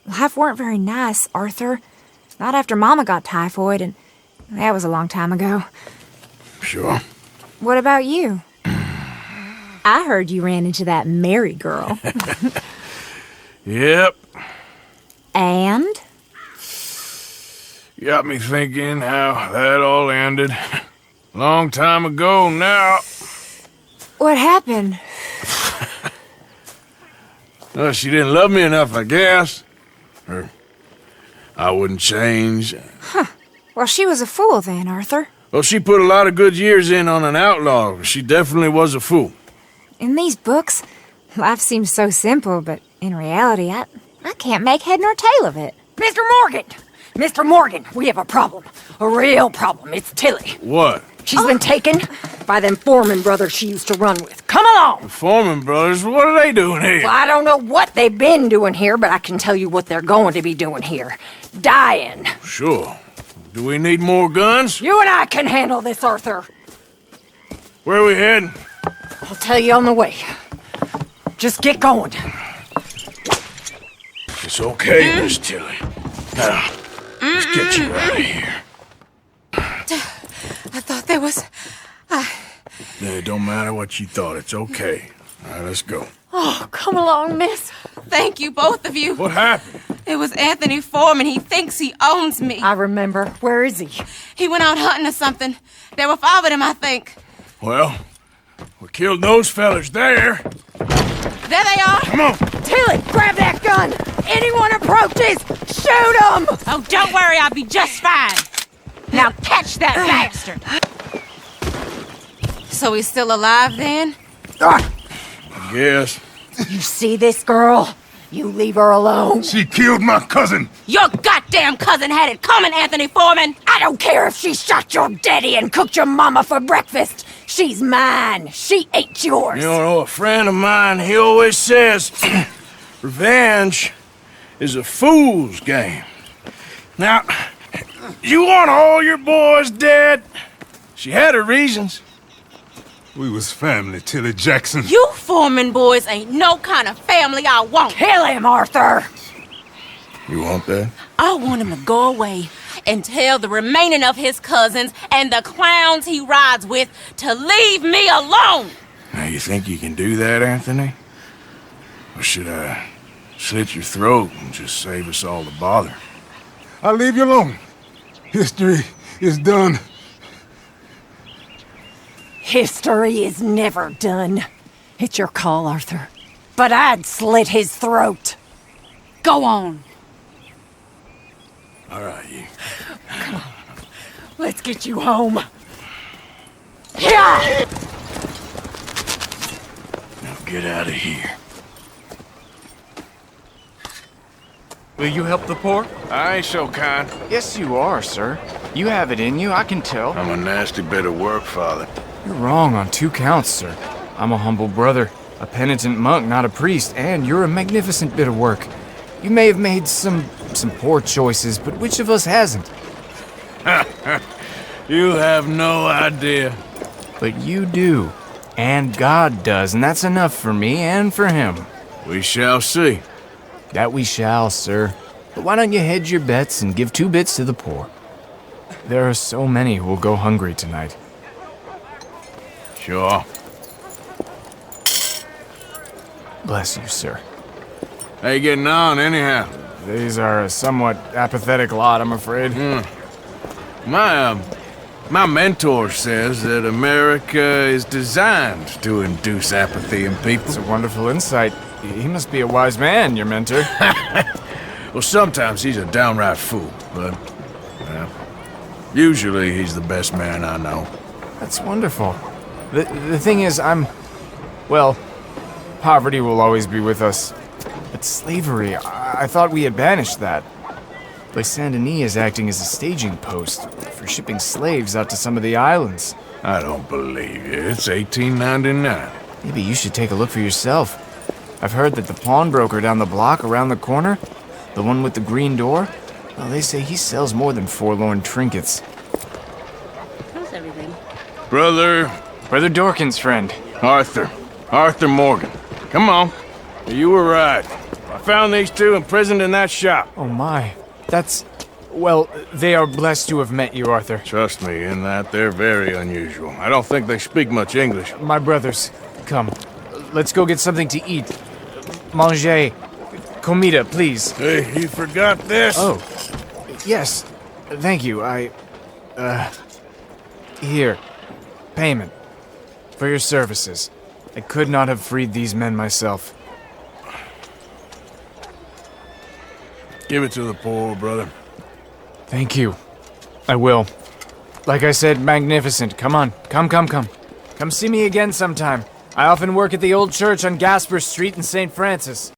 life weren't very nice, Arthur. Not after Mama got typhoid, and that was a long time ago. Sure. What about you? I heard you ran into that Mary girl. Yep. And? Got me thinking how that all ended. Long time ago now. What happened? Well, she didn't love me enough, I guess. Or I wouldn't change. Huh. Well, she was a fool then, Arthur. Well, she put a lot of good years in on an outlaw. She definitely was a fool. In these books, life seems so simple, but in reality, I can't make head nor tail of it. Mr. Morgan! Mr. Morgan, we have a problem. A real problem. It's Tilly. What? She's been taken by them Foreman brothers she used to run with. Come along! The Foreman brothers? What are they doing here? Well, I don't know what they've been doing here, but I can tell you what they're going to be doing here. Dying. Sure. Do we need more guns? You and I can handle this, Arthur. Where are we heading? I'll tell you on the way. Just get going. It's okay, Miss Tilly. Now, let's get you out of here. I thought there was... It don't matter what you thought. It's okay. All right, let's go. Oh, come along, miss. Thank you, both of you. What happened? It was Anthony Foreman. He thinks he owns me. I remember. Where is he? He went out hunting or something. There were 5 of them, I think. Well, we killed those fellas there. There they are. Come on. Tilly, grab that gun. Anyone approaches, shoot them. Oh, don't worry. I'll be just fine. Now catch that bastard. So he's still alive then? I guess. You see this girl? You leave her alone. She killed my cousin. Your goddamn cousin had it coming, Anthony Foreman. I don't care if she shot your daddy and cooked your mama for breakfast. She's mine. She ate yours. You know, a friend of mine, he always says, revenge is a fool's game. Now, you want all your boys dead? She had her reasons. We was family, Tilly Jackson. You Foreman boys ain't no kind of family I want. Kill him, Arthur. You want that? I want him to go away and tell the remaining of his cousins and the clowns he rides with to leave me alone. Now, you think you can do that, Anthony? Or should I slit your throat and just save us all the bother? I'll leave you alone. History is done. History is never done. It's your call, Arthur. But I'd slit his throat. Go on. All right, you. Come on. Let's get you home. Yeah! Now get out of here. Will you help the poor? I ain't so kind. Yes, you are, sir. You have it in you, I can tell. I'm a nasty bit of work, Father. You're wrong on 2 counts, sir. I'm a humble brother, a penitent monk, not a priest, and you're a magnificent bit of work. You may have made some poor choices, but which of us hasn't? You have no idea. But you do. And God does, and that's enough for me and for him. We shall see. That we shall, sir. But why don't you hedge your bets and give 2 bits to the poor? There are so many who will go hungry tonight. Sure. Bless you, sir. How you getting on, anyhow? These are a somewhat apathetic lot, I'm afraid. My mentor says that America is designed to induce apathy in people. It's a wonderful insight. He must be a wise man, your mentor. Well, sometimes he's a downright fool, but usually he's the best man I know. That's wonderful. The thing is, well, poverty will always be with us. But slavery, I thought we had banished that. Like Saint Denis is acting as a staging post for shipping slaves out to some of the islands. I don't believe you. It's 1899. Maybe you should take a look for yourself. I've heard that the pawnbroker down the block around the corner, the one with the green door, well, they say he sells more than forlorn trinkets. How's everything? Brother Dorkin's friend. Arthur Morgan. Come on. You were right. I found these 2 imprisoned in that shop. Oh my. Well, they are blessed to have met you, Arthur. Trust me, in that they're very unusual. I don't think they speak much English. My brothers, come. Let's go get something to eat. Manger. Comida, please. Hey, you forgot this? Oh. Yes. Thank you. Here. Payment. For your services. I could not have freed these men myself. Give it to the poor, brother. Thank you. I will. Like I said, magnificent. Come on. Come. Come see me again sometime. I often work at the old church on Gasper Street in St. Francis.